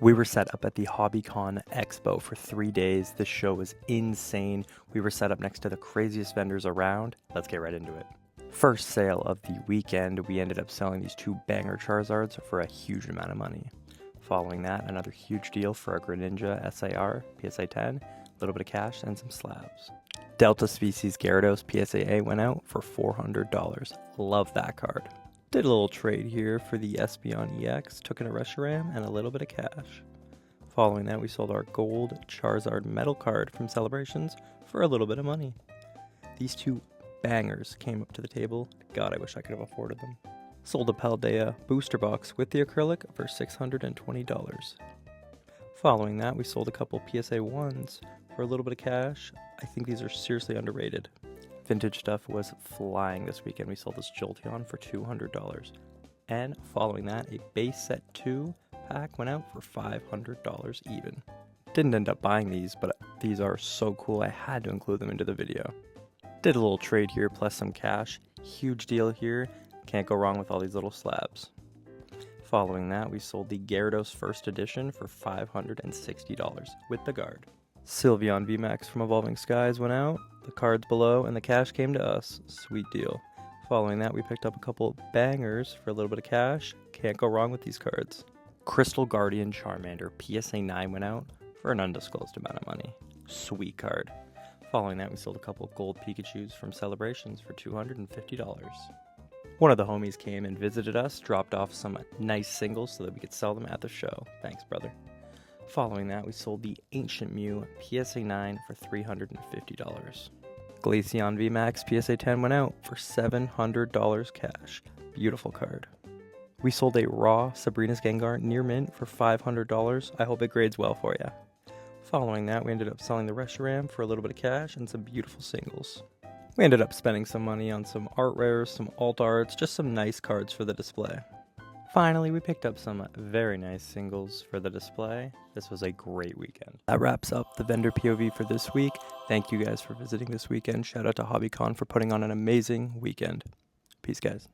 We were set up at the Hobbycon Expo for 3 days. This show was insane. We were set up next to the craziest vendors around. Let's get right into it. First sale of the weekend, we ended up selling these 2 banger Charizards for a huge amount of money. Following that, another huge deal for a Greninja SAR, PSA 10, a little bit of cash, and some slabs. Delta Species Gyarados PSA 8 went out for $400. Love that card. Did a little trade here for the Espeon EX, took in a Reshiram and a little bit of cash. Following that, we sold our gold Charizard metal card from Celebrations for a little bit of money. These 2 bangers came up to the table. God, I wish I could have afforded them. Sold a Paldea booster box with the acrylic for $620. Following that, we sold a couple PSA 1s for a little bit of cash. I think these are seriously underrated. Vintage stuff was flying this weekend. We sold this Jolteon for $200. And following that, a base set 2 pack went out for $500 even. Didn't end up buying these, but these are so cool I had to include them into the video. Did a little trade here plus some cash. Huge deal here. Can't go wrong with all these little slabs. Following that, we sold the Gyarados First Edition for $560 with the guard. Sylveon VMAX from Evolving Skies went out, the cards below, and the cash came to us. Sweet deal. Following that, we picked up a couple bangers for a little bit of cash. Can't go wrong with these cards. Crystal Guardian Charmander PSA 9 went out for an undisclosed amount of money. Sweet card. Following that, we sold a couple gold Pikachus from Celebrations for $250. One of the homies came and visited us, dropped off some nice singles so that we could sell them at the show. Thanks, brother. Following that, we sold the Ancient Mew PSA 9 for $350. Glaceon VMAX PSA 10 went out for $700 cash. Beautiful card. We sold a raw Sabrina's Gengar near mint for $500. I hope it grades well for you. Following that, we ended up selling the Reshiram for a little bit of cash and some beautiful singles. We ended up spending some money on some art rares, some alt arts, just some nice cards for the display. Finally, we picked up some very nice singles for the display. This was a great weekend. That wraps up the vendor POV for this week. Thank you guys for visiting this weekend. Shout out to Hobbycon for putting on an amazing weekend. Peace, guys.